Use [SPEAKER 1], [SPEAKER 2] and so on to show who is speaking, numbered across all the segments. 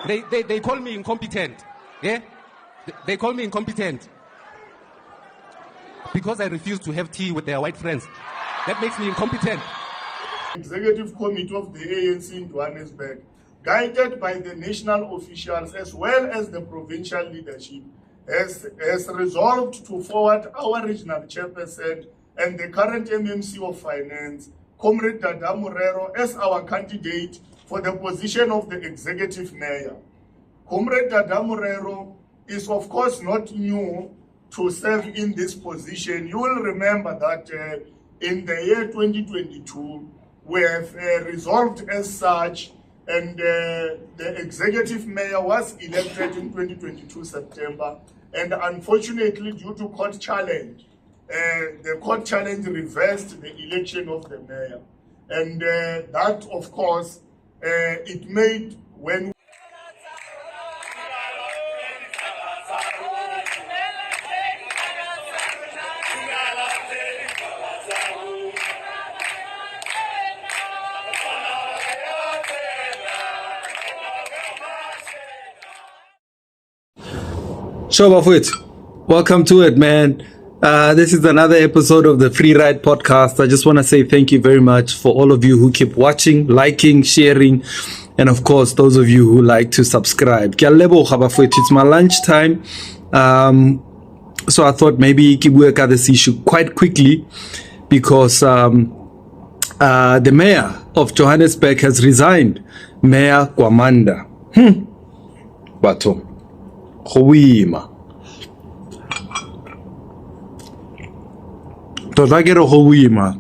[SPEAKER 1] They call me incompetent. Yeah? They call me incompetent because I refuse to have tea with their white friends. That makes me incompetent.
[SPEAKER 2] Executive Committee of the ANC in Johannesburg, guided by the national officials as well as the provincial leadership, has resolved to forward our regional chairperson and the current MMC of Finance, Comrade Dada Morero, as our candidate for the position of the executive mayor. Comrade Dada Morero is of course not new to serve in this position. You will remember that in the year 2022, we have resolved as such, and the executive mayor was elected in 2022 September, and unfortunately due to court challenge, the court challenge reversed the election of the mayor. And that of course, it made when
[SPEAKER 3] Sure, Bafwit. Welcome to it, man. This is another episode of the Free Ride podcast. I just want to say thank you very much for all of you who keep watching, liking, sharing, and of course, those of you who like to subscribe. It's my lunchtime. So I thought maybe keep work at this issue quite quickly because the mayor of Johannesburg has resigned, Mayor Gwamanda. Bato. Hoima. Tota ke re go boima.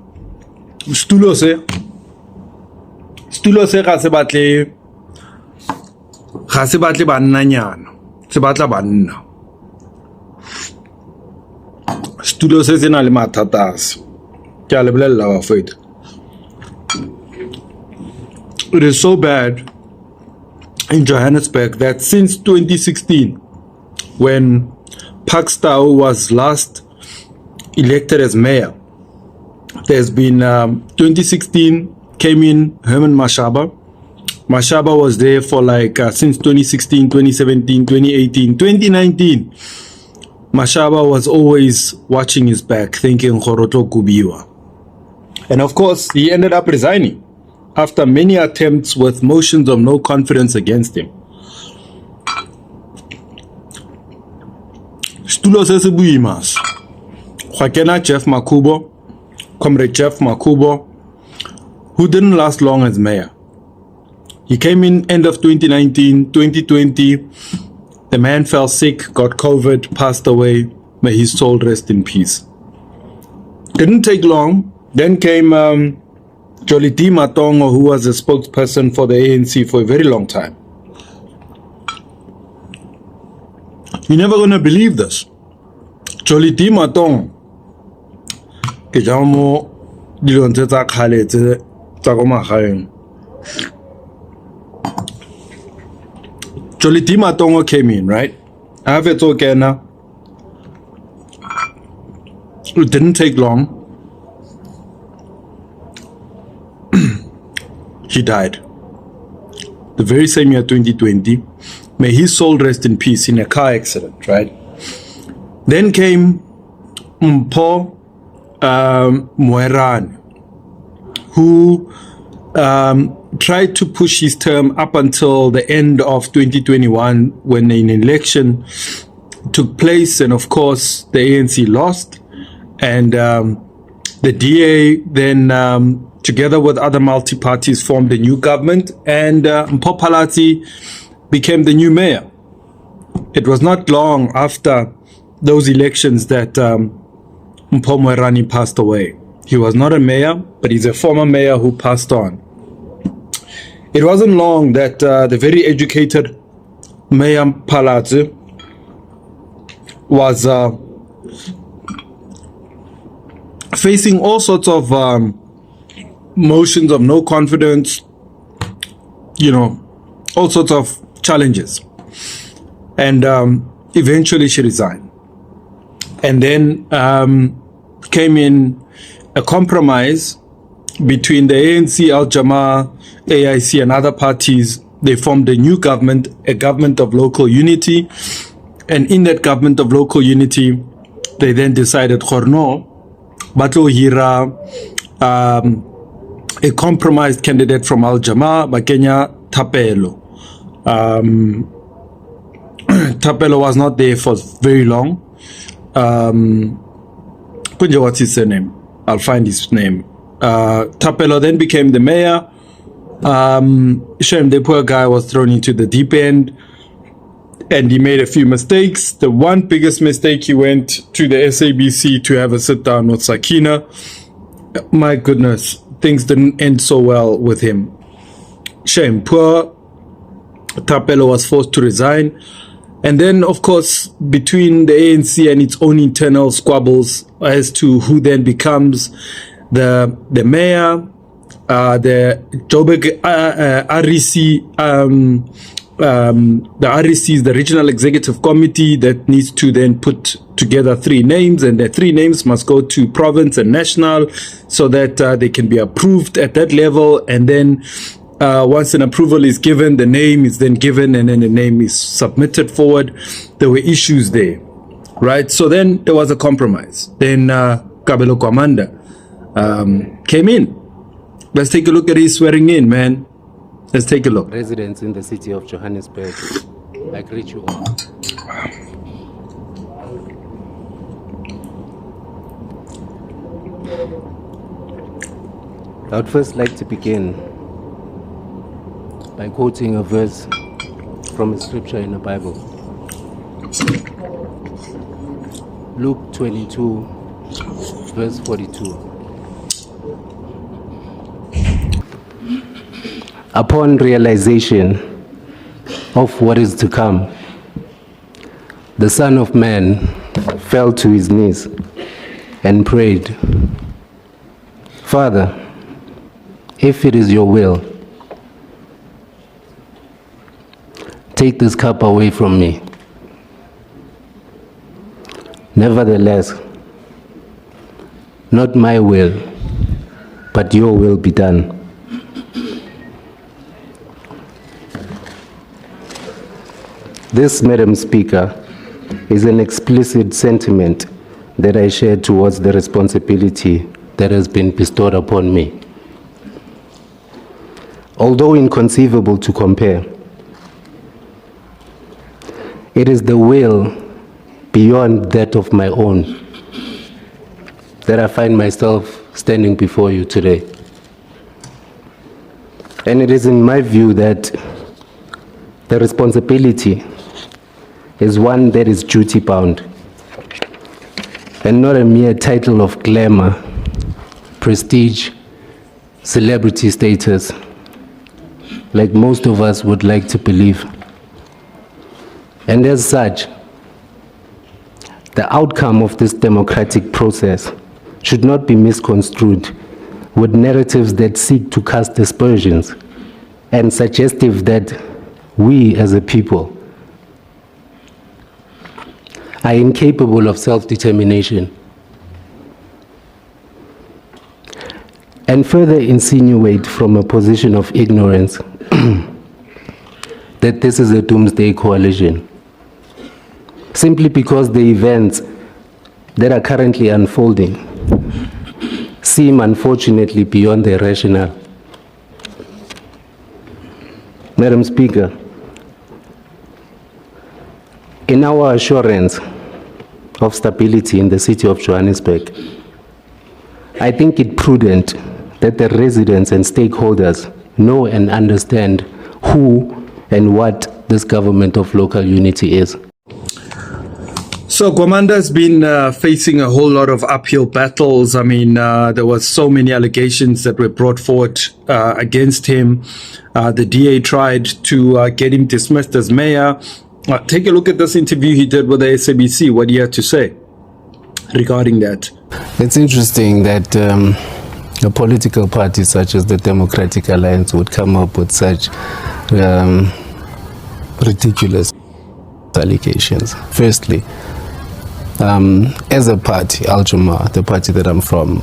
[SPEAKER 3] Stulo se ga se batle bannanyana, se batla banna. Stulo se se na le mathatase. Ke a le bolella ba fete. It is so bad in Johannesburg that since 2016, when Pakstow was last elected as mayor, there's been 2016 came in Herman Mashaba. Mashaba was there for like since 2016, 2017, 2018, 2019. Mashaba was always watching his back, thinking Khoroto Kubiwa. And of course, he ended up resigning after many attempts with motions of no confidence against him. Stulo se se buimas. Kwakena Jeff Makubo, Comrade Jeff Makubo, who didn't last long as mayor. He came in end of 2019, 2020. The man fell sick, got COVID, passed away. May his soul rest in peace. Didn't take long. Then came Joliti Matongo, who was a spokesperson for the ANC for a very long time. You're never gonna believe this. Joliti Matongo, ke jamo dilong tsa khale tsa go magaeng. Joliti Matongo came in, right? It didn't take long. He died. The very same year, 2020. May his soul rest in peace, in a car accident, right? Then came Mpho Moerane, who tried to push his term up until the end of 2021 when an election took place, and of course the ANC lost, and the DA then together with other multi-parties formed a new government, and Mpho Phalatse became the new mayor. It was not long after those elections that Mpho Moerane passed away. He was not a mayor, but he's a former mayor who passed on. It wasn't long that the very educated Mayor Phalatse was facing all sorts of motions of no confidence, all sorts of challenges. And eventually she resigned. And then came in a compromise between the ANC, Al-Jamaa, AIC and other parties they formed a new government, a government of local unity. And in that government of local unity, they then decided, Khorno, Batlo Hira, a compromised candidate from Al Jama, Bakenya Tapelo. Tapelo was not there for very long. Kunja, what's his name? I'll find his name. Tapelo then became the mayor. Shem, the poor guy, was thrown into the deep end and he made a few mistakes. The one biggest mistake, he went to the SABC to have a sit down with Sakina. My goodness, things didn't end so well with him. Shame, poor Tapelo was forced to resign. And then, of course, between the ANC and its own internal squabbles as to who then becomes the mayor, the Joburg REC, the REC is the Regional Executive Committee that needs to then put together 3 names, and the 3 names must go to province and national so that they can be approved at that level. And then once an approval is given, the name is then given, and then the name is submitted forward. There were issues there, right? So then there was a compromise. Then Kabelo Gwamanda came in. Let's take a look at his swearing in, man. Let's take a look.
[SPEAKER 4] Residents in the city of Johannesburg, I greet you all. I would first like to begin by quoting a verse from a scripture in the Bible. Luke 22, verse 42. Upon realization of what is to come, the Son of Man fell to his knees and prayed, Father, if it is your will, take this cup away from me. Nevertheless, not my will, but your will be done. This, Madam Speaker, is an explicit sentiment that I share towards the responsibility that has been bestowed upon me. Although inconceivable to compare, it is the will beyond that of my own that I find myself standing before you today. And it is in my view that the responsibility is one that is duty-bound and not a mere title of glamour, prestige, celebrity status, like most of us would like to believe. And as such, the outcome of this democratic process should not be misconstrued with narratives that seek to cast aspersions and suggestive that we as a people are incapable of self-determination, and further insinuate from a position of ignorance that this is a doomsday coalition, simply because the events that are currently unfolding seem unfortunately beyond their rationale. Madam Speaker, in our assurance of stability in the city of Johannesburg, I think it prudent that the residents and stakeholders know and understand who and what this government of local unity is.
[SPEAKER 3] So Gwamanda has been facing a whole lot of uphill battles. I mean, there were so many allegations that were brought forward against him. The DA tried to get him dismissed as mayor. Take a look at this interview he did with the SABC. What do you have to say regarding that?
[SPEAKER 4] It's interesting that a political party such as the Democratic Alliance would come up with such ridiculous allegations. Firstly, as a party, Al Jama, the party that I'm from,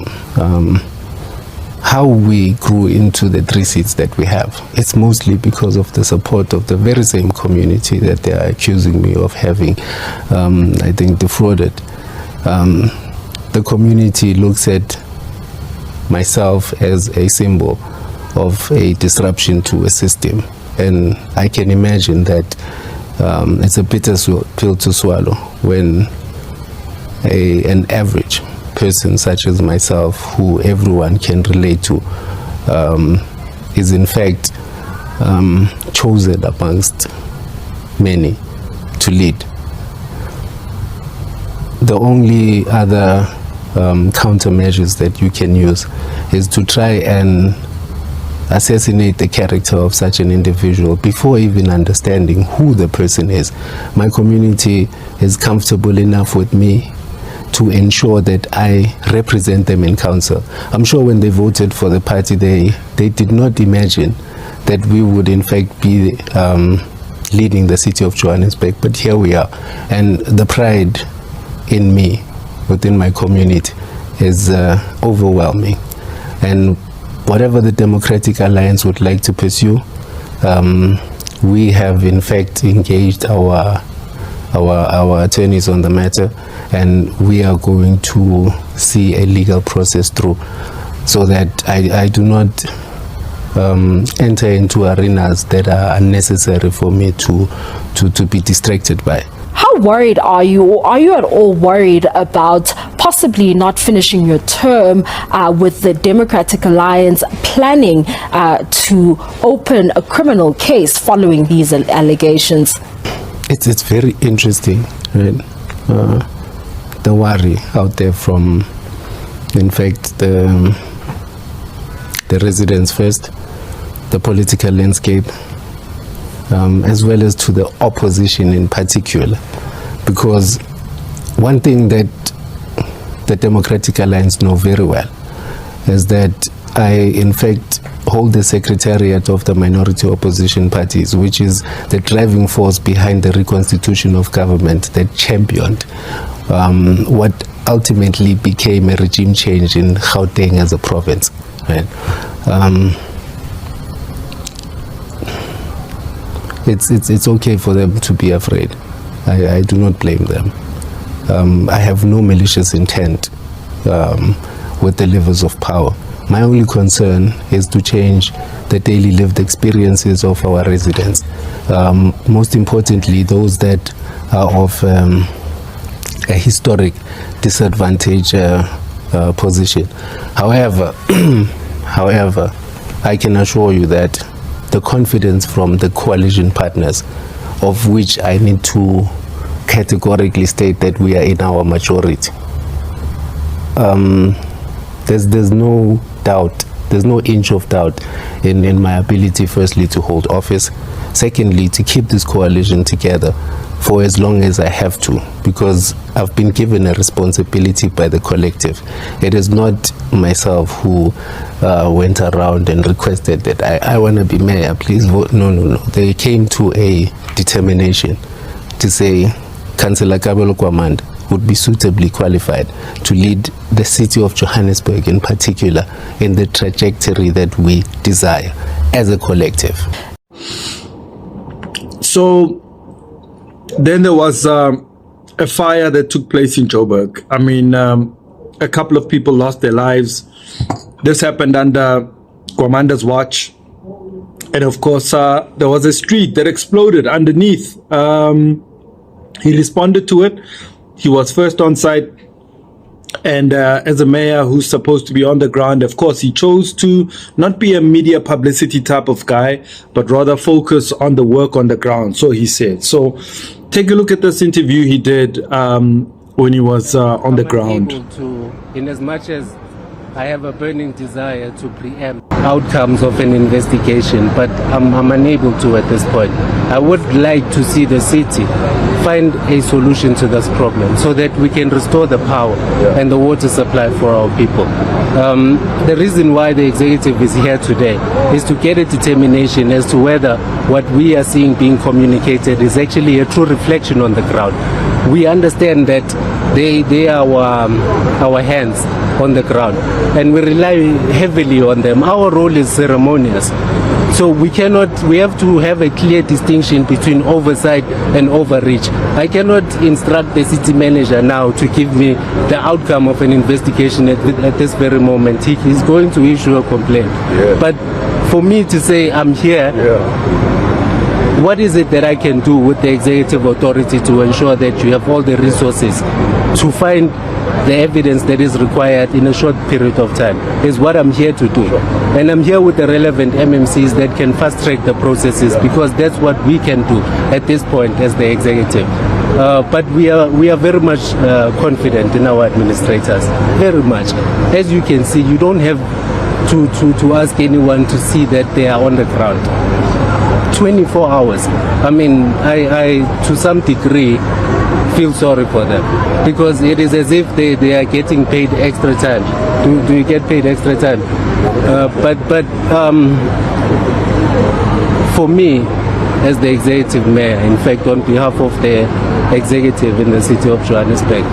[SPEAKER 4] how we grew into the 3 seats that we have. It's mostly because of the support of the very same community that they are accusing me of having, I think, defrauded. The community looks at myself as a symbol of a disruption to a system, and I can imagine that it's a bitter pill to swallow when an average person such as myself, who everyone can relate to, is in fact chosen amongst many to lead. The only other countermeasures that you can use is to try and assassinate the character of such an individual before even understanding who the person is. My community is comfortable enough with me to ensure that I represent them in council. I'm sure when they voted for the party, they did not imagine that we would in fact be leading the city of Johannesburg, but here we are. And the pride in me within my community is overwhelming. And whatever the Democratic Alliance would like to pursue, we have in fact engaged our attorneys on the matter, and we are going to see a legal process through, so that I do not enter into arenas that are unnecessary for me to be distracted by.
[SPEAKER 5] How worried are you, or are you at all worried about possibly not finishing your term with the Democratic Alliance planning to open a criminal case following these allegations?
[SPEAKER 4] It's very interesting, right? The worry out there from, in fact, the residents first, the political landscape, as well as to the opposition in particular. Because one thing that the Democratic Alliance know very well is that I, in fact, hold the secretariat of the minority opposition parties, which is the driving force behind the reconstitution of government that championed what ultimately became a regime change in Gauteng as a province. Right? It's okay for them to be afraid. I do not blame them. I have no malicious intent with the levers of power. My only concern is to change the daily lived experiences of our residents. Most importantly, those that are of a historic disadvantage position. However, I can assure you that the confidence from the coalition partners, of which I need to categorically state that we are in our majority, there's no doubt, there's no inch of doubt in my ability, firstly, to hold office, secondly, to keep this coalition together for as long as I have to, because I've been given a responsibility by the collective. It is not myself who went around and requested that I want to be mayor, please vote. No. They came to a determination to say Councillor Gwamanda would be suitably qualified to lead the city of Johannesburg in particular in the trajectory that we desire as a collective.
[SPEAKER 3] So then there was a fire that took place in Joburg. I mean, a couple of people lost their lives. This happened under Gwamanda's watch. And of course, there was a street that exploded underneath. He responded to it. He was first on site. And as a mayor who's supposed to be on the ground, of course, he chose to not be a media publicity type of guy, but rather focus on the work on the ground. So he said. So take a look at this interview he did when he was on the ground.
[SPEAKER 6] In as much as I have a burning desire to preempt outcomes of an investigation, but I'm unable to at this point. I would like to see the city find a solution to this problem so that we can restore the power and the water supply for our people. The reason why the executive is here today is to get a determination as to whether what we are seeing being communicated is actually a true reflection on the ground. We understand that they are our hands on the ground, and we rely heavily on them. Our role is ceremonious. So we have to have a clear distinction between oversight and overreach. I cannot instruct the city manager now to give me the outcome of an investigation at this very moment. He's going to issue a complaint. Yeah. But for me to say I'm here, what is it that I can do with the executive authority to ensure that you have all the resources to find the evidence that is required in a short period of time is what I'm here to do. And I'm here with the relevant MMCs that can fast track the processes, because that's what we can do at this point as the executive. But we are very much confident in our administrators, very much. As you can see, you don't have to ask anyone to see that they are on the ground. 24 hours. I mean, I to some degree feel sorry for them, because it is as if they are getting paid extra time. Do you get paid extra time? But for me, as the executive mayor, in fact, on behalf of the executive in the city of Johannesburg,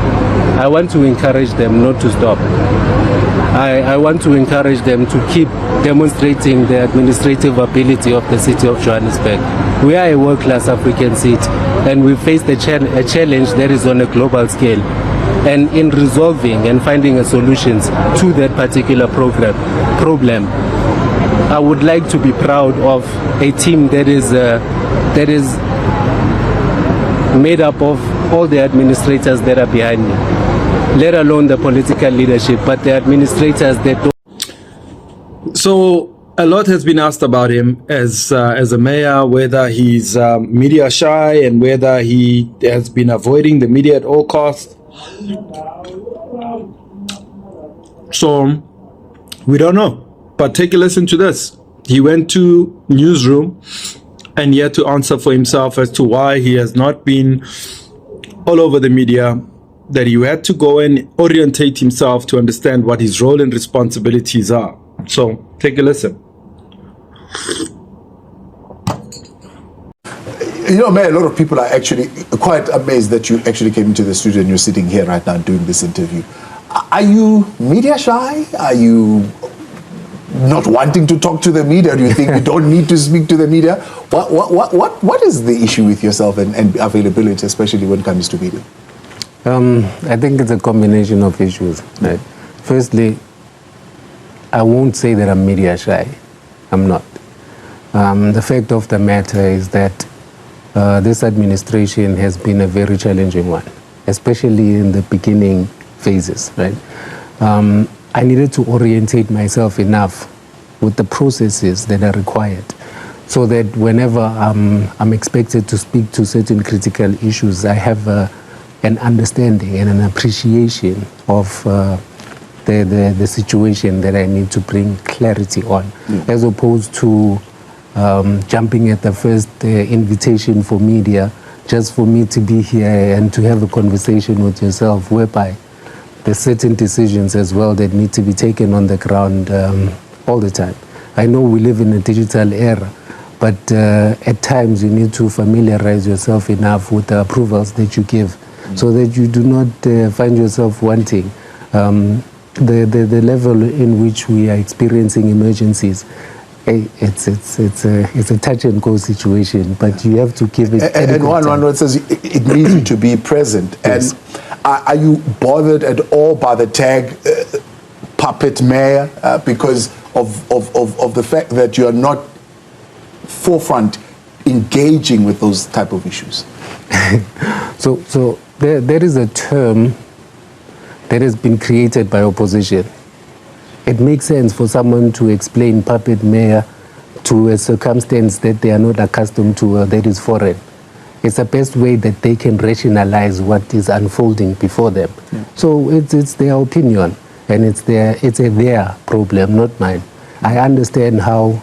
[SPEAKER 6] I want to encourage them not to stop. I want to encourage them to keep demonstrating the administrative ability of the city of Johannesburg. We are a world-class African city, and we face a challenge that is on a global scale. And in resolving and finding a solutions to that particular problem, I would like to be proud of a team that is made up of all the administrators that are behind me, let alone the political leadership, but the administrators that don't.
[SPEAKER 3] So a lot has been asked about him as a mayor, whether he's media shy and whether he has been avoiding the media at all costs. So we don't know. But take a listen to this. He went to newsroom and he had to answer for himself as to why he has not been all over the media, that he had to go and orientate himself to understand what his role and responsibilities are. So take a listen.
[SPEAKER 7] You know, Mayor, a lot of people are actually quite amazed that you actually came into the studio and you're sitting here right now doing this interview. Are you media shy? Are you not wanting to talk to the media? Do you think you don't need to speak to the media? What is the issue with yourself and availability, especially when it comes to media?
[SPEAKER 4] I think it's a combination of issues. Right? Firstly, I won't say that I'm media shy. I'm not. The fact of the matter is that this administration has been a very challenging one, especially in the beginning phases. Right? I needed to orientate myself enough with the processes that are required, so that whenever I'm expected to speak to certain critical issues, I have an understanding and an appreciation of the situation that I need to bring clarity on, as opposed to jumping at the first invitation for media just for me to be here and to have a conversation with yourself, whereby there's certain decisions as well that need to be taken on the ground all the time. I know we live in a digital era, but at times you need to familiarize yourself enough with the approvals that you give, so that you do not find yourself wanting. The level in which we are experiencing emergencies, it's a touch and go situation, but you have to give it.
[SPEAKER 7] And one says it needs you to be present. Yes. And are you bothered at all by the tag puppet mayor because of the fact that you are not forefront engaging with those type of issues?
[SPEAKER 4] So there is a term that has been created by opposition. It makes sense for someone to explain puppet mayor to a circumstance that they are not accustomed to, that is foreign. It's the best way that they can rationalize what is unfolding before them. Yeah. So it's their opinion, and it's their problem, not mine. I understand how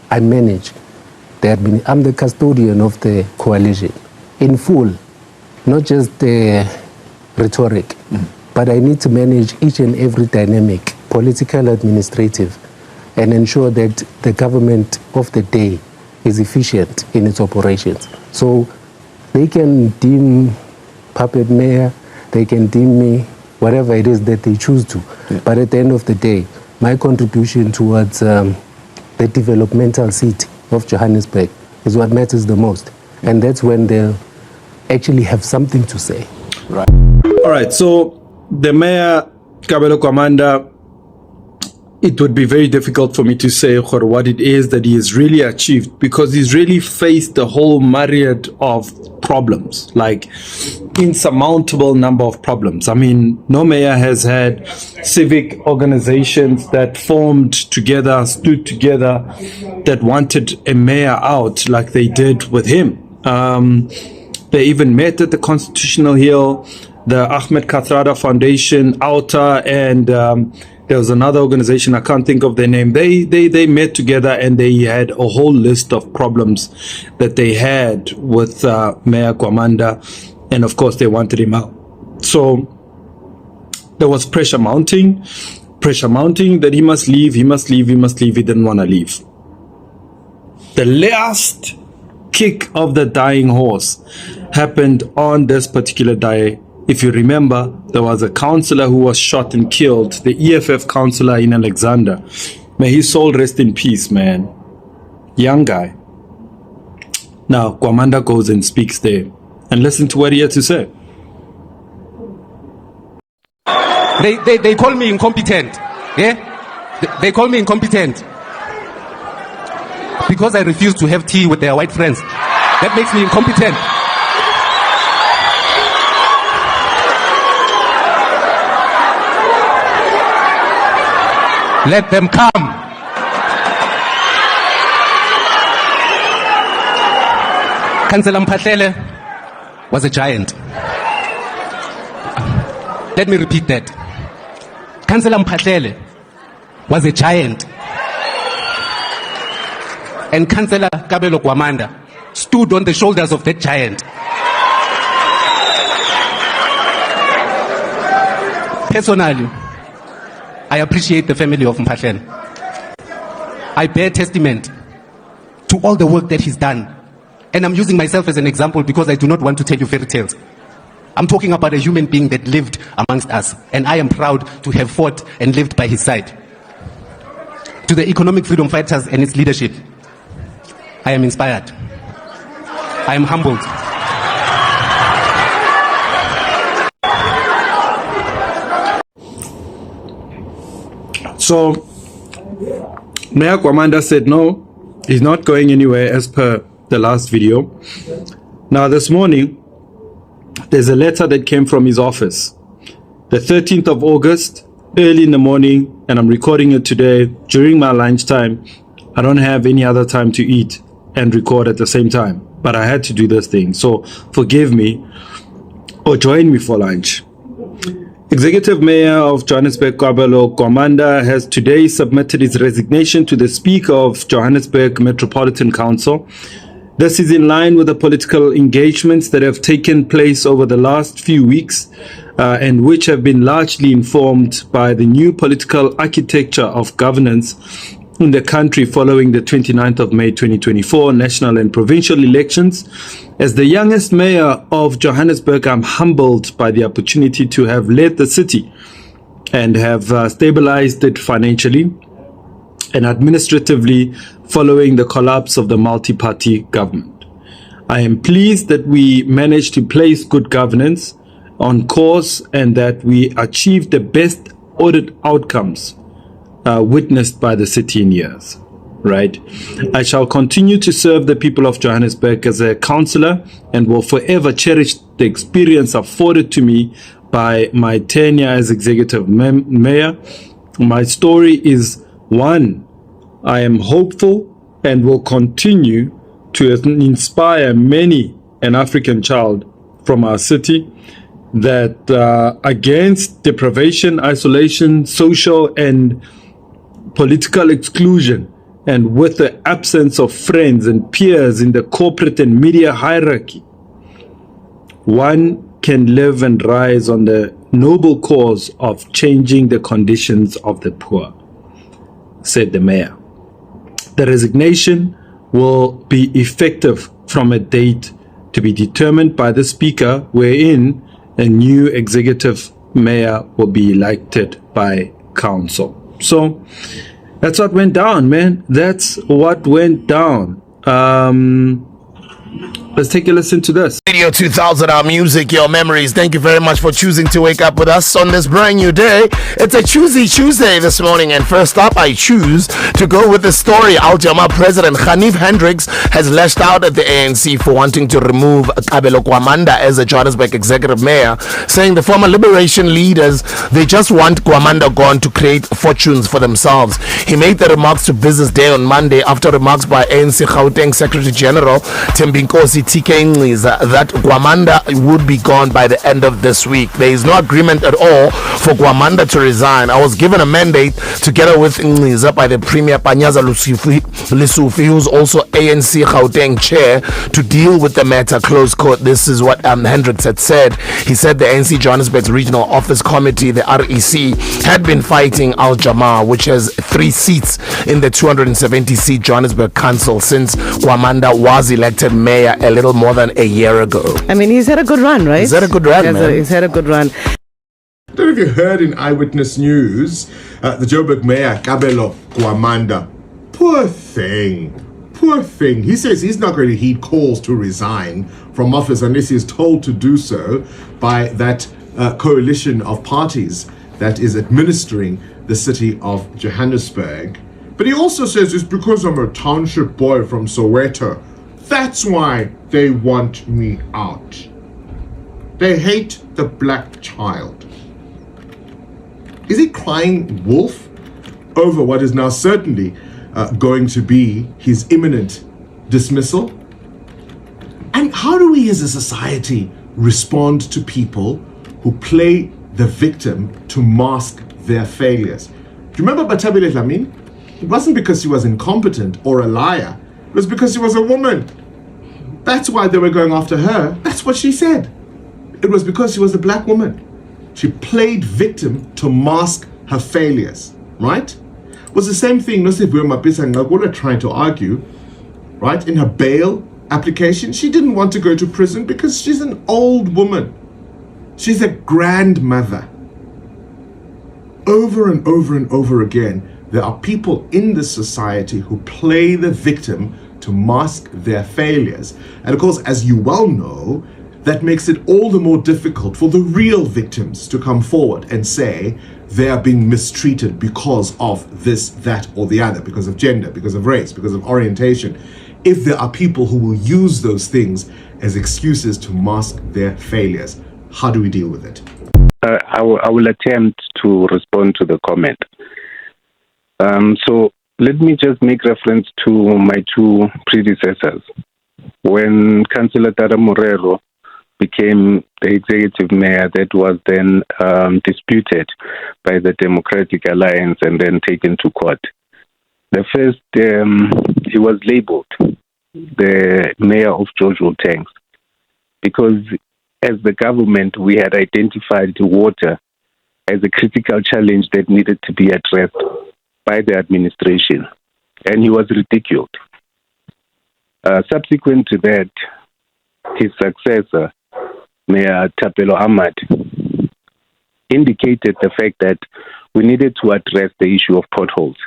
[SPEAKER 4] I manage. I'm the custodian of the coalition in full, not just the rhetoric, but I need to manage each and every dynamic, political, administrative, and ensure that the government of the day is efficient in its operations. So they can deem puppet mayor, they can deem me whatever it is that they choose to.
[SPEAKER 7] Yeah.
[SPEAKER 4] But at the end of the day, my contribution towards the developmental city of Johannesburg is what matters the most. And that's when they'll actually have something to say.
[SPEAKER 7] Right.
[SPEAKER 3] All right, so the mayor, Kabelo Gwamanda, it would be very difficult for me to say what it is that he has really achieved, because he's really faced a whole myriad of problems, like insurmountable number of problems. I mean, no mayor has had civic organizations that formed together, stood together, that wanted a mayor out like they did with him. They even met at the Constitutional Hill, the Ahmed Kathrada Foundation, Outer, and there was another organization, I can't think of their name. They met together and they had a whole list of problems that they had with Mayor Gwamanda, and of course they wanted him out. So there was pressure mounting that he must leave, he didn't want to leave. The last kick of the dying horse happened on this particular day. If you remember, there was a councillor who was shot and killed, the EFF councillor in Alexander. May his soul rest in peace, man. Young guy. Now, Gwamanda goes and speaks there. And listen to what he had to say.
[SPEAKER 1] They call me incompetent. Yeah? They call me incompetent. Because I refuse to have tea with their white friends. That makes me incompetent. Let them come. Councillor Mphahlele was a giant. Let me repeat that. Councillor Mphahlele was a giant. And Councillor Kabelo Gwamanda stood on the shoulders of that giant. Personally, I appreciate the family of Mphahlele. I bear testament to all the work that he's done. And I'm using myself as an example because I do not want to tell you fairy tales. I'm talking about a human being that lived amongst us. And I am proud to have fought and lived by his side. To the economic freedom fighters and its leadership, I am inspired. I am humbled.
[SPEAKER 3] So, Mayor Gwamanda said no, he's not going anywhere as per the last video. Now this morning, there's a letter that came from his office. The 13th of August, early in the morning, and I'm recording it today during my lunchtime. I don't have any other time to eat and record at the same time, but I had to do this thing. So forgive me or join me for lunch. Executive Mayor of Johannesburg, Kabelo Gwamanda, has today submitted his resignation to the Speaker of Johannesburg Metropolitan Council. This is in line with the political engagements that have taken place over the last few weeks and which have been largely informed by the new political architecture of governance in the country following the 29th of May 2024 national and provincial elections. As the youngest mayor of Johannesburg, I'm humbled by the opportunity to have led the city and have stabilized it financially and administratively following the collapse of the multi-party government. I am pleased that we managed to place good governance on course and that we achieved the best audit outcomes witnessed by the city in years. Right? I shall continue to serve the people of Johannesburg as a councillor and will forever cherish the experience afforded to me by my tenure as executive mayor. My story is one I am hopeful and will continue to inspire many an African child from our city that against deprivation, isolation, social and political exclusion, and with the absence of friends and peers in the corporate and media hierarchy, one can live and rise on the noble cause of changing the conditions of the poor, said the mayor. The resignation will be effective from a date to be determined by the Speaker, wherein a new executive mayor will be elected by council. So that's what went down, man. That's what went down. Let's take a listen to this.
[SPEAKER 8] Radio 2000, our music, your memories. Thank you very much for choosing to wake up with us on this brand new day. It's a choosy Tuesday this morning, and first up, I choose to go with the story. Al Jama President Hanif Hendricks has lashed out at the ANC for wanting to remove Gwamanda as a Johannesburg executive mayor, saying the former liberation leaders, they just want Gwamanda gone to create fortunes for themselves. He made the remarks to Business Day on Monday after remarks by ANC Gauteng Secretary General Tembinkosi TK Ngqiza that Gwamanda would be gone by the end of this week. There is no agreement at all for Gwamanda to resign. I was given a mandate together with Ngqiza by the Premier Panyaza Lesufi, who's also ANC Gauteng chair, to deal with the matter, close quote. This is what Hendricks had said. He said the ANC Johannesburg's Regional Office Committee, the REC, had been fighting Al Jama, which has 3 seats in the 270-seat Johannesburg Council, since Gwamanda was elected mayor a little more than a year ago.
[SPEAKER 9] I mean, he's had a good run, right?
[SPEAKER 8] He's had a good run, man.
[SPEAKER 9] He's had a good run.
[SPEAKER 10] I don't know if you heard in Eyewitness News, the Joburg mayor, Kabelo Gwamanda. Poor thing. Poor thing. He says he's not going to heed calls to resign from office unless he's told to do so by that coalition of parties that is administering the city of Johannesburg. But he also says it's because I'm a township boy from Soweto. That's why they want me out. They hate the black child. Is he crying wolf over what is now certainly going to be his imminent dismissal? And how do we as a society respond to people who play the victim to mask their failures? Do you remember Batabile Lamin? It wasn't because she was incompetent or a liar. It was because she was a woman. That's why they were going after her. That's what she said. It was because she was a black woman. She played victim to mask her failures, right? It was the same thing Nosiviwe Mapisa Ngagula trying to argue, right? In her bail application, she didn't want to go to prison because she's an old woman. She's a grandmother. Over and over and over again, there are people in this society who play the victim to mask their failures. And of course, as you well know, that makes it all the more difficult for the real victims to come forward and say they are being mistreated because of this, that, or the other, because of gender, because of race, because of orientation. If there are people who will use those things as excuses to mask their failures, how do we deal with it?
[SPEAKER 11] I will attempt to respond to the comment. So let me just make reference to my 2 predecessors. When Councillor Dada Morero became the executive mayor, that was then disputed by the Democratic Alliance and then taken to court. The first, he was labeled the mayor of George Tanks because as the government, we had identified the water as a critical challenge that needed to be addressed by the administration, and he was ridiculed. Subsequent to that, his successor, Mayor Thapelo Ahmad, indicated the fact that we needed to address the issue of potholes.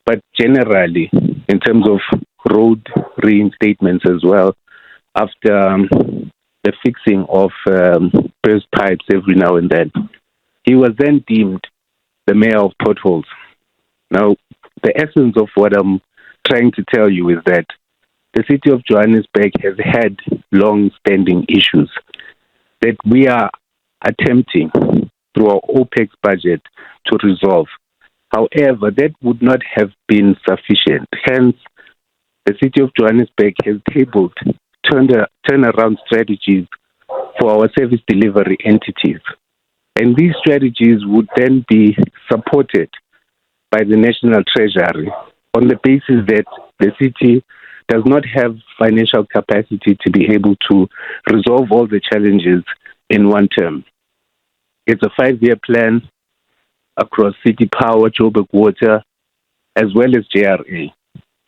[SPEAKER 11] But generally, in terms of road reinstatements as well, after the fixing of burst pipes every now and then, he was then deemed the mayor of potholes. Now, the essence of what I'm trying to tell you is that the city of Johannesburg has had long-standing issues that we are attempting through our OPEX budget to resolve. However, that would not have been sufficient. Hence, the city of Johannesburg has tabled turnaround strategies for our service delivery entities. And these strategies would then be supported by the National Treasury on the basis that the city does not have financial capacity to be able to resolve all the challenges in one term. It's a 5-year plan across City Power, Joburg Water, as well as JRA,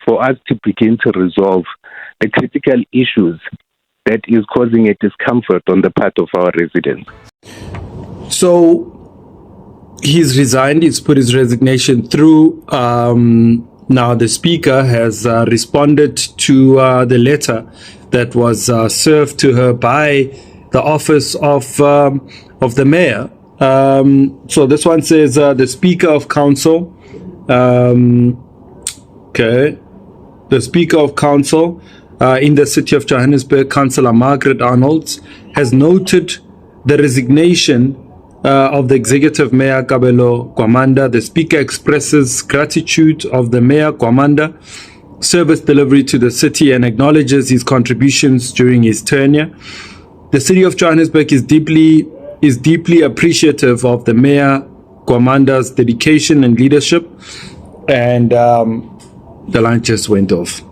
[SPEAKER 11] for us to begin to resolve the critical issues that is causing a discomfort on the part of our residents.
[SPEAKER 3] So he's resigned. He's put his resignation through. Now the speaker has responded to the letter that was served to her by the office of the mayor. So this one says the Speaker of Council. The Speaker of Council in the city of Johannesburg, Councillor Margaret Arnolds, has noted the resignation of the Executive Mayor Kabelo Gwamanda. The Speaker expresses gratitude of the Mayor Gwamanda service delivery to the city and acknowledges his contributions during his tenure. The city of Johannesburg is deeply appreciative of the Mayor Gwamanda's dedication and leadership. And the line just went off.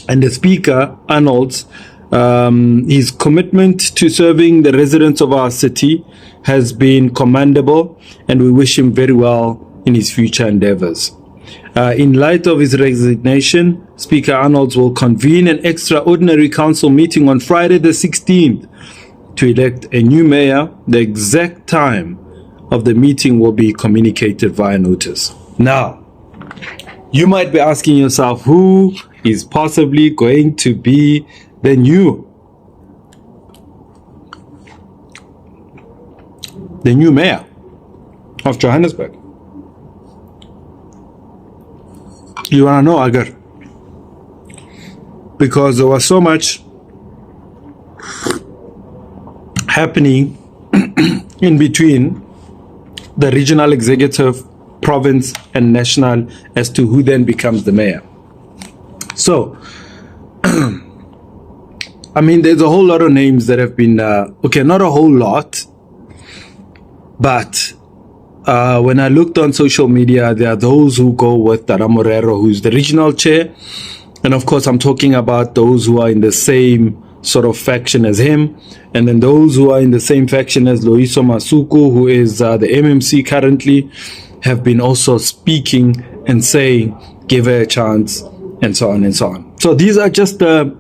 [SPEAKER 3] And the Speaker, Arnold's, his commitment to serving the residents of our city has been commendable, and we wish him very well in his future endeavors. In light of his resignation, Speaker Arnold's will convene an extraordinary council meeting on Friday the 16th to elect a new mayor. The exact time of the meeting will be communicated via notice. Now, you might be asking yourself, who is possibly going to be the new mayor of Johannesburg? You want to know, Agar? Because there was so much happening in between the regional executive, province and national as to who then becomes the mayor. So, I mean, there's a whole lot of names that have been, not a whole lot, but when I looked on social media, there are those who go with Dada Morero, who's the regional chair. And of course, I'm talking about those who are in the same sort of faction as him. And then those who are in the same faction as Loyiso Masuku, who is the MMC currently, have been also speaking and saying, give her a chance, and so on and so on. So these are just the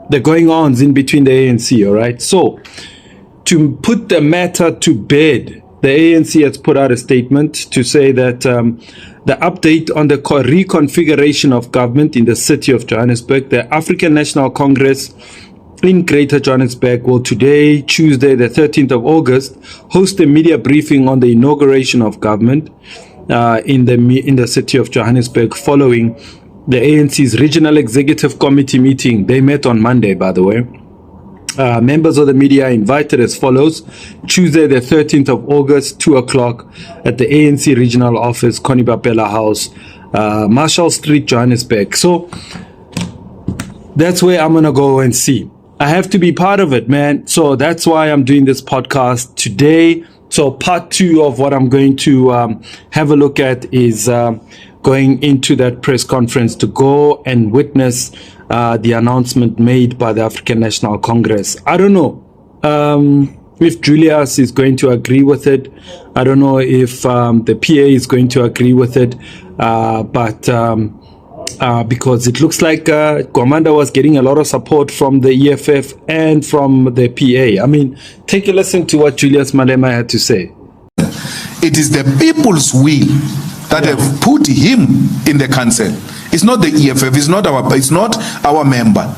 [SPEAKER 3] going-ons in between the ANC, all right? So to put the matter to bed, the ANC has put out a statement to say that the update on the reconfiguration of government in the city of Johannesburg, the African National Congress in Greater Johannesburg will today, Tuesday, the 13th of August, host a media briefing on the inauguration of government in the city of Johannesburg following the ANC's Regional Executive Committee meeting. They met on Monday, by the way. Members of the media are invited as follows: Tuesday, the 13th of August, 2 o'clock at the ANC Regional Office, Connie Bapela House, Marshall Street, Johannesburg. So that's where I'm going to go and see. I have to be part of it, man. So that's why I'm doing this podcast today. So part 2 of what I'm going to have a look at is going into that press conference to go and witness the announcement made by the African National Congress. I don't know if Julius is going to agree with it. I don't know if the PA is going to agree with it. But because it looks like Gwamanda was getting a lot of support from the EFF and from the PA. I mean, take a listen to what Julius Malema had to say.
[SPEAKER 12] It is the people's will that have put him in the council. It's not the EFF, it's not our member.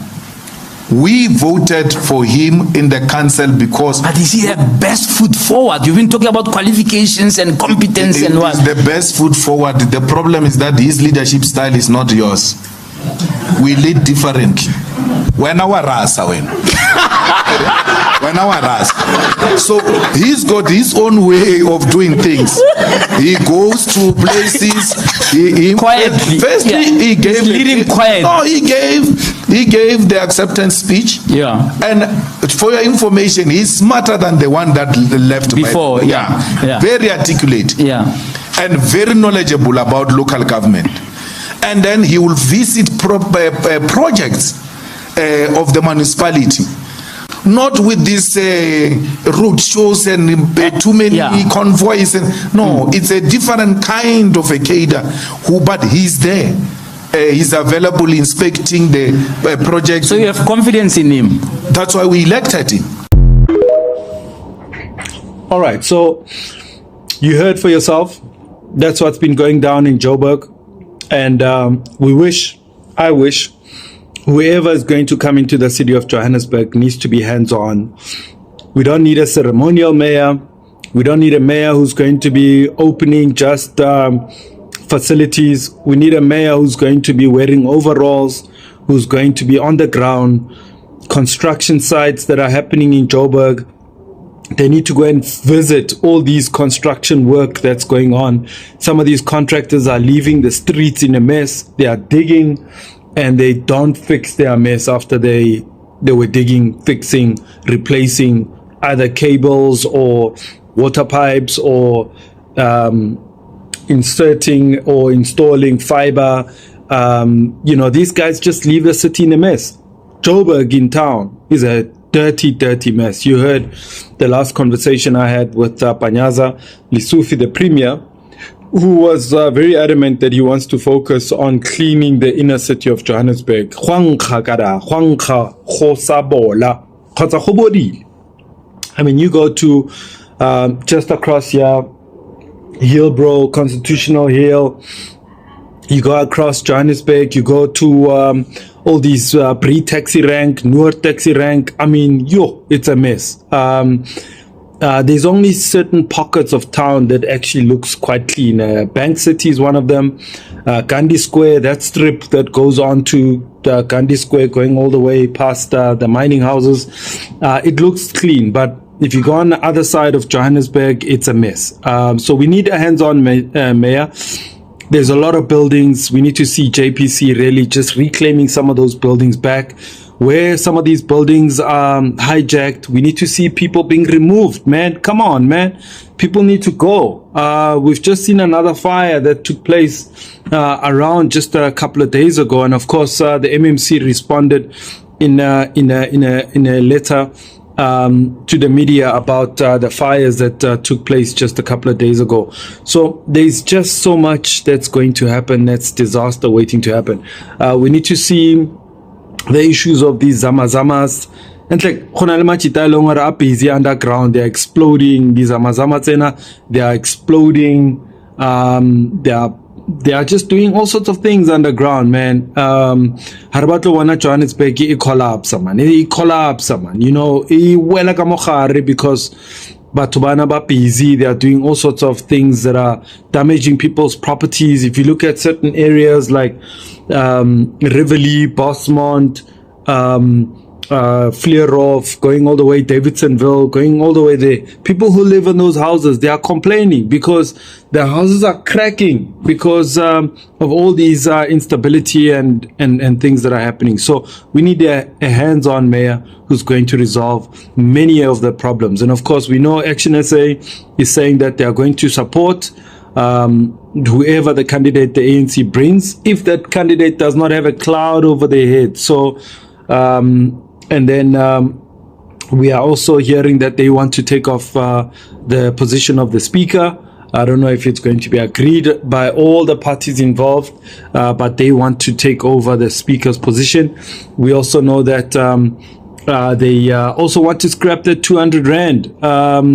[SPEAKER 12] We voted for him in the council because...
[SPEAKER 13] But is he the best foot forward? You've been talking about qualifications and competence and what?
[SPEAKER 12] The best foot forward. The problem is that his leadership style is not yours. We lead differently. When our rasa when our rasa. So he's got his own way of doing things. He goes to places.
[SPEAKER 13] Quietly.
[SPEAKER 12] Firstly, he gave.
[SPEAKER 13] Leading quiet.
[SPEAKER 12] No, he gave the acceptance speech.
[SPEAKER 13] Yeah.
[SPEAKER 12] And for your information, he's smarter than the one that left
[SPEAKER 13] before. Yeah.
[SPEAKER 12] Very articulate.
[SPEAKER 13] Yeah.
[SPEAKER 12] And very knowledgeable about local government. And then he will visit projects of the municipality. Not with these road shows and too many convoys. No, it's a different kind of a cadre but he's there. He's available inspecting the projects.
[SPEAKER 13] So you have confidence in him?
[SPEAKER 12] That's why we elected him.
[SPEAKER 3] All right, so you heard for yourself. That's what's been going down in Joburg. And I wish, whoever is going to come into the city of Johannesburg needs to be hands-on. We don't need a ceremonial mayor. We don't need a mayor who's going to be opening just facilities. We need a mayor who's going to be wearing overalls, who's going to be on the ground. Construction sites that are happening in Joburg, they need to go and visit all these construction work that's going on. Some of these contractors are leaving the streets in a mess. They are digging and they don't fix their mess after they were digging, fixing, replacing either cables or water pipes or inserting or installing fiber. These guys just leave the city in a mess. Joburg in town is a dirty mess. You heard the last conversation I had with Panyaza Lisufi, the premier, who was very adamant that he wants to focus on cleaning the inner city of Johannesburg. I mean, you go to just across here, Hillbrow, Constitutional Hill, you go across Johannesburg, you go to all these pre-taxi rank, newer taxi rank. I mean, it's a mess. There's only certain pockets of town that actually looks quite clean. Bank City is one of them. Gandhi Square, that strip that goes on to Gandhi Square, going all the way past the mining houses, it looks clean. But if you go on the other side of Johannesburg, it's a mess. So we need a hands-on mayor. There's a lot of buildings. We need to see JPC really just reclaiming some of those buildings back. Where some of these buildings are hijacked, we need to see people being removed, man. Come on, man. People need to go. We've just seen another fire that took place around just a couple of days ago. And of course, the MMC responded in a letter to the media about the fires that took place just a couple of days ago. So there's just so much that's going to happen. That's disaster waiting to happen. We need to see the issues of these zamazamas. And like are busy underground. They're exploding. These zamazamas, they are exploding. They are just doing all sorts of things underground, man. Harbato wana Johannesburg it collapse, man. It collapse, man. You know, wela ka mogare because batho bana ba busy. They are doing all sorts of things that are damaging people's properties. If you look at certain areas like Rivoli, Bosmont, Fleurhof, going all the way Davidsonville, going all the way there. People who live in those houses, they are complaining because their houses are cracking because of all these instability and things that are happening. So we need a hands-on mayor who's going to resolve many of the problems. And of course, we know Action SA is saying that they are going to support whoever the candidate the ANC brings, if that candidate does not have a cloud over their head. So and then we are also hearing that they want to take off the position of the speaker. I don't know if it's going to be agreed by all the parties involved, but they want to take over the speaker's position. We also know that they also want to scrap the 200 Rand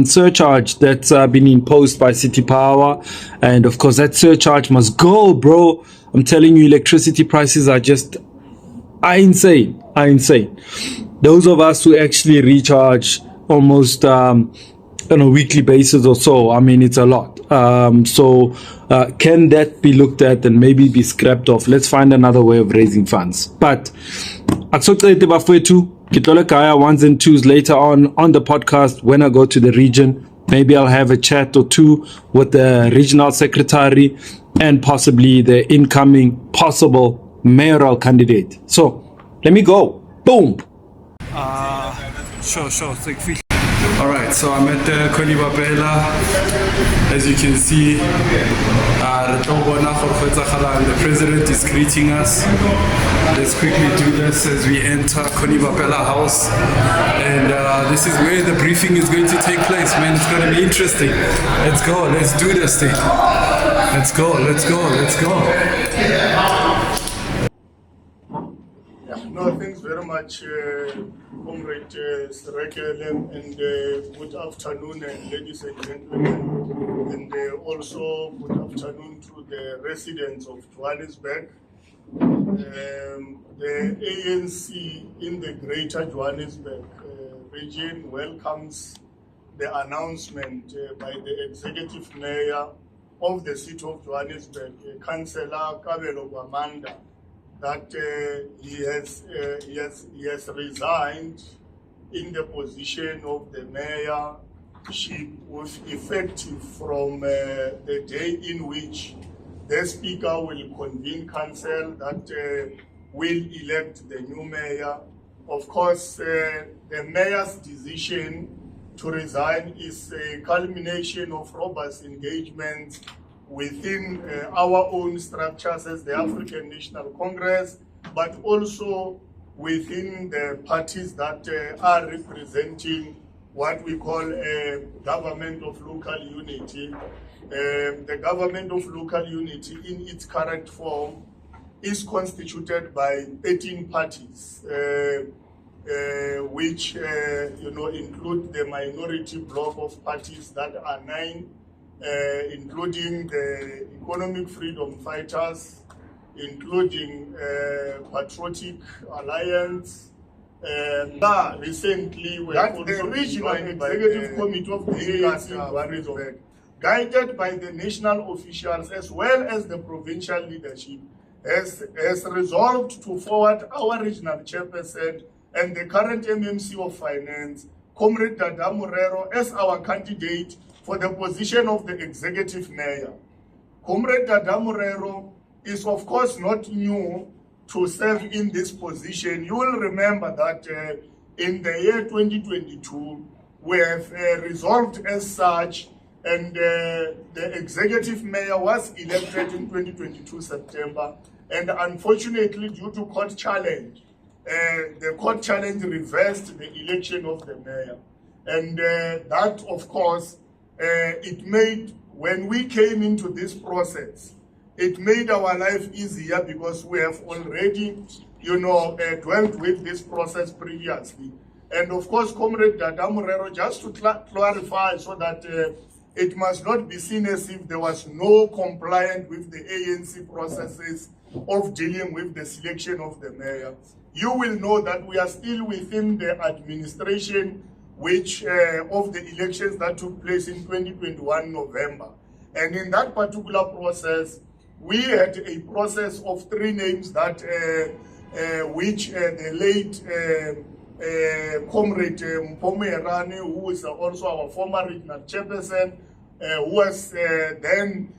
[SPEAKER 3] surcharge that's been imposed by City Power. And of course, that surcharge must go, bro. I'm telling you, electricity prices are just insane. Those of us who actually recharge almost on a weekly basis or so, I mean, it's a lot. So can that be looked at and maybe be scrapped off? Let's find another way of raising funds. But ones and twos later on the podcast when I go to the region. Maybe I'll have a chat or two with the regional secretary and possibly the incoming possible mayoral candidate. So let me go. Boom. Sure. All right, so I'm at Koni Bapela. As you can see, the president is greeting us. Let's quickly do this as we enter Koni Bapela house. And this is where the briefing is going to take place, man. It's going to be interesting. Let's go. Let's do this thing. Let's go.
[SPEAKER 2] No, thanks very much. much, Comrade Srekele, and good afternoon, ladies and gentlemen, and also good afternoon to the residents of Johannesburg. The ANC in the Greater Johannesburg region welcomes the announcement by the Executive Mayor of the City of Johannesburg, Councillor Gwamanda, that he has resigned in the position of the mayorship with effective from the day in which the Speaker will convene council that will elect the new mayor. Of course, the mayor's decision to resign is a culmination of robust engagement within our own structures as the African National Congress, but also within the parties that are representing what we call a government of local unity. The government of local unity in its current form is constituted by 18 parties, which include the minority bloc of parties that are 9, including the Economic Freedom Fighters, including Patriotic Alliance. Recently, we have the regional executive committee of the ANC in Johannesburg, guided by the national officials as well as the provincial leadership, has resolved to forward our regional chairperson and the current MMC of Finance, Comrade Dada Morero, as our candidate for the position of the executive mayor. Comrade Dada Morero is of course not new to serve in this position. You will remember that in the year 2022, we have resolved as such, and the executive mayor was elected in 2022 September, and unfortunately due to court challenge, the court challenge reversed the election of the mayor. And that, of course, it made, when we came into this process, it made our life easier because we have already, dwelt with this process previously. And of course, Comrade Dada Morero, just to clarify so that it must not be seen as if there was no compliance with the ANC processes of dealing with the selection of the mayor. You will know that we are still within the administration of the elections that took place in 2021 November. And in that particular process, we had a process of 3 names that which the late Comrade Mpomerane, who is also our former regional chairperson, who was then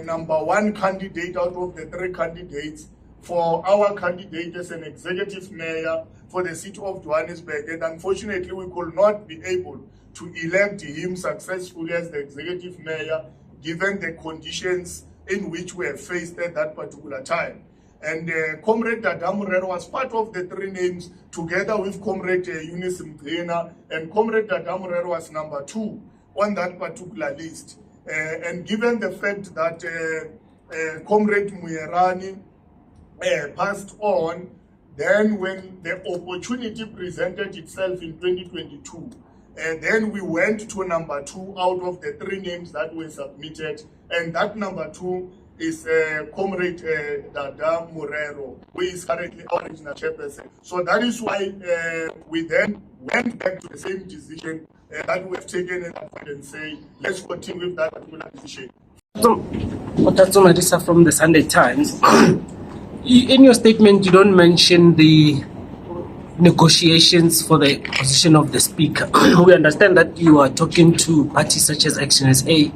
[SPEAKER 2] number 1 candidate out of the 3 candidates for our candidate as an executive mayor for the city of Johannesburg. And unfortunately, we could not be able to elect him successfully as the executive mayor, given the conditions in which we have faced at that particular time. And Comrade Dada Morero was part of the 3 names, together with Comrade Eunice Mgena, and Comrade Dada Morero was number 2 on that particular list. And given the fact that Comrade Muyerani passed on, then when the opportunity presented itself in 2022, then we went to number 2 out of the 3 names that were submitted, and that number 2 is Comrade Dada Morero, who is currently our regional chairperson. So that is why we then went back to the same decision that we have taken and say, let's continue with that particular decision.
[SPEAKER 14] Otatso Marisa from the Sunday Times. In your statement, you don't mention the negotiations for the position of the speaker. We understand that you are talking to parties such as Action SA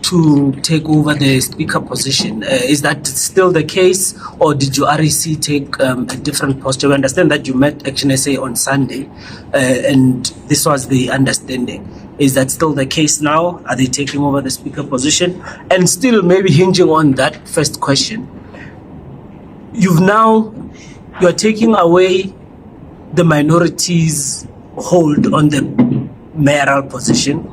[SPEAKER 14] to take over the speaker position. Is that still the case, or did your REC take a different posture? We understand that you met Action SA on Sunday, and this was the understanding. Is that still the case now? Are they taking over the speaker position? And still, maybe hinging on that first question, you're taking away the minority's hold on the mayoral position.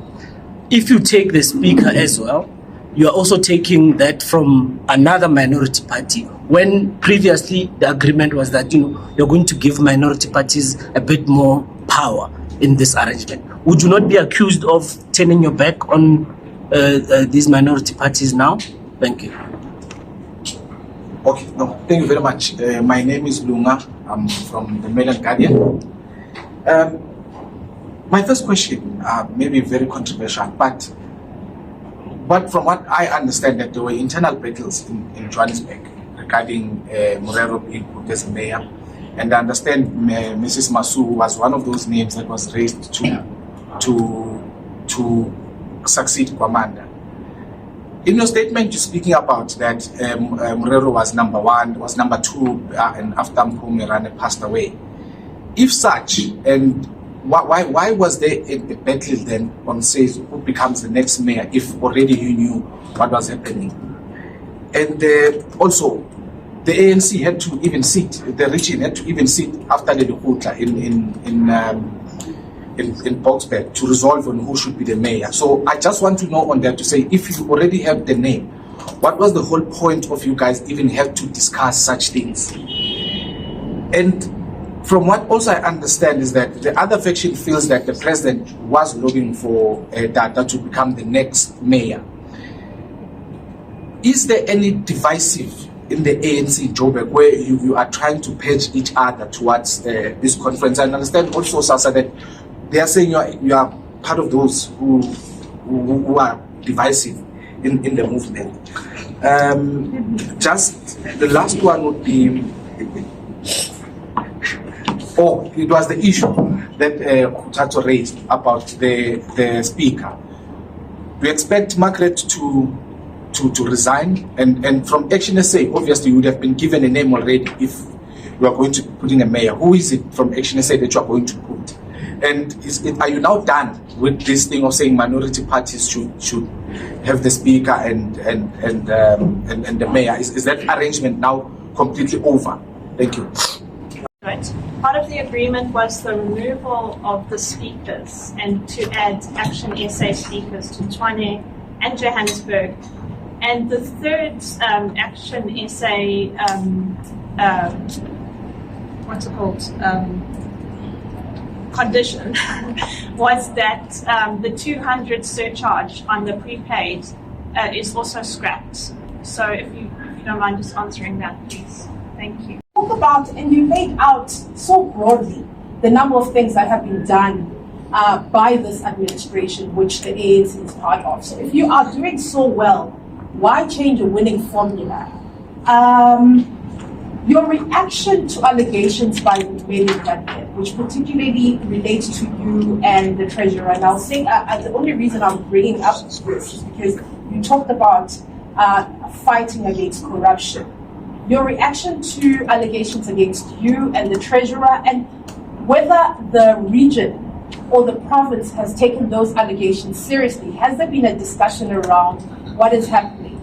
[SPEAKER 14] If you take the speaker as well, you are also taking that from another minority party when previously the agreement was that you're going to give minority parties a bit more power in this arrangement. Would you not be accused of turning your back on these minority parties now? Thank you.
[SPEAKER 15] Okay, no, thank you very much. My name is Lunga. I'm from the Mail and Guardian. My first question may be very controversial, but from what I understand, that there were internal battles in Johannesburg regarding Morero being put as mayor, and I understand Mrs. Masu was one of those names that was raised to succeed Gwamanda. In your statement, you're speaking about that Morero was number one, was number two, and after Mpumelane passed away. If such, and why was there a battle then on says who becomes the next mayor if already you knew what was happening? And also, the ANC had to even sit, the region had to even sit after the Lekgotla in Boksburg to resolve on who should be the mayor. So I just want to know on that to say, if you already have the name, what was the whole point of you guys even have to discuss such things? And from what also I understand is that the other faction feels that the president was looking for Dada to become the next mayor. Is there any divisive in the ANC in Joburg where you are trying to page each other towards this conference? I understand also, Sasa, that they are saying you are part of those who are divisive in the movement. Just the last one would be, it was the issue that Kutato raised about the speaker. We expect Margaret to resign, and from Action SA, obviously you would have been given a name already if you are going to be putting a mayor. Who is it from Action SA that you are going to put? And are you now done with this thing of saying minority parties should have the speaker and the mayor? Is that arrangement now completely over? Thank you.
[SPEAKER 16] Right. Part of the agreement was the removal of the speakers and to add Action SA speakers to Tshwane and Johannesburg. And the third Action SA, condition was that the 200 surcharge on the prepaid is also scrapped. So if you don't mind just answering that, please. Thank you.
[SPEAKER 17] Talk about, and you laid out so broadly the number of things that have been done by this administration, which the ANC is part of. So if you are doing so well, why change a winning formula? Your reaction to allegations by Gwamanda, which particularly relates to you and the treasurer, and I'll say the only reason I'm bringing up this is because you talked about fighting against corruption. Your reaction to allegations against you and the treasurer, and whether the region or the province has taken those allegations seriously. Has there been a discussion around what is happening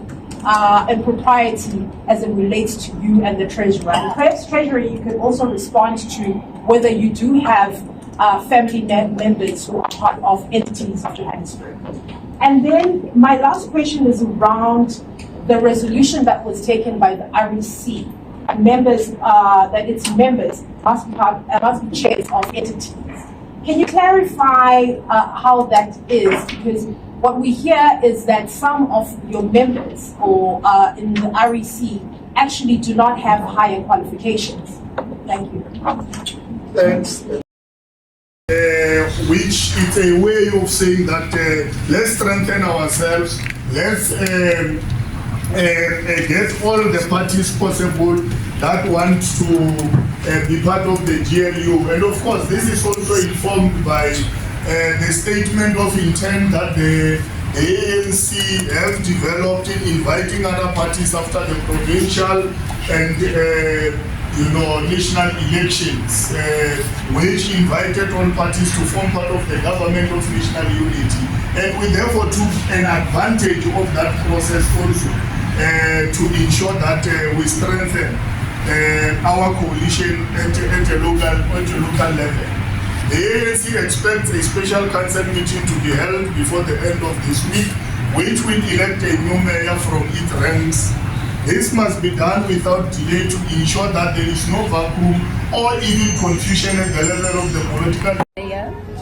[SPEAKER 17] and propriety as it relates to you and the treasurer? And perhaps, treasurer, you could also respond to whether you do have family members who are part of entities of Johannesburg. And then my last question is around the resolution that was taken by the REC, members, that its members must be chairs of entities. Can you clarify how that is? Because what we hear is that some of your members or in the REC actually do not have higher qualifications. Thank you.
[SPEAKER 2] Thanks. Which is a way of saying that let's strengthen ourselves, let's get all the parties possible that want to be part of the GLU. And of course, this is also informed by the statement of intent that the ANC have developed in inviting other parties after the provincial and national elections, which invited all parties to form part of the government of national unity. And we therefore took an advantage of that process also to ensure that we strengthen our coalition at a local level. The ANC expects a special council meeting to be held before the end of this week, which will elect a new mayor from its ranks This must be done without delay to ensure that there is no vacuum or even confusion at the level of the political.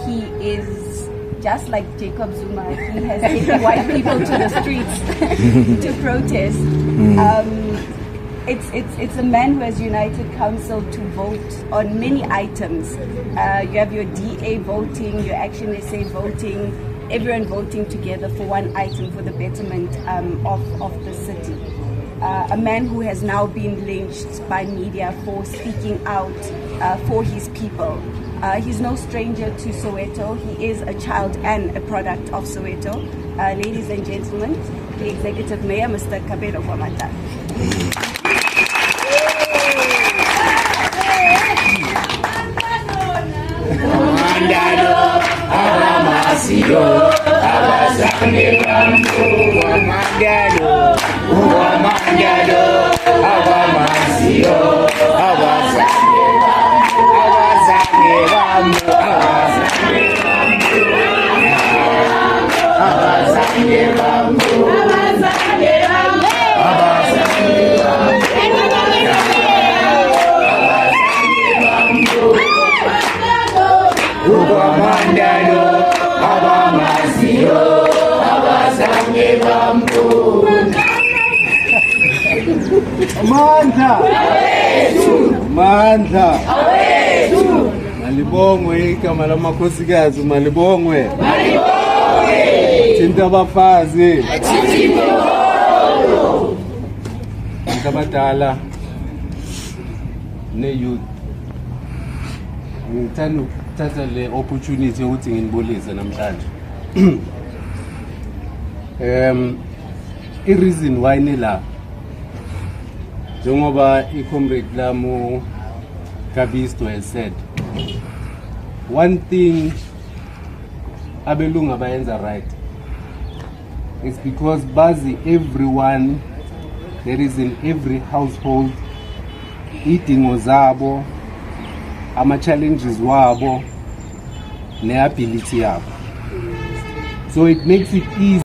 [SPEAKER 18] He is just like Jacob Zuma. He has taken white people to the streets to protest. It's a man who has united council to vote on many items. You have your DA voting, your Action SA voting, everyone voting together for one item for the betterment of the city. A man who has now been lynched by media for speaking out for his people. He's no stranger to Soweto. He is a child and a product of Soweto. Ladies and gentlemen, the Executive Mayor, Mr. Gwamanda.
[SPEAKER 6] Mandla malibongwe igama lamakhosikazi malibongwe thinta abafazi thinta abadala ne-youth. Ngithanda ukuthatha le opportunity yokuthi nginibulise namhlanje. I-reason why nila njengoba i-comrade lamu Kabisto has said, one thing abelungu abayenza right is because bazi everyone that is in every household idingo zabo, ama-challenges wabo, ne-ability yabo. So it makes it easy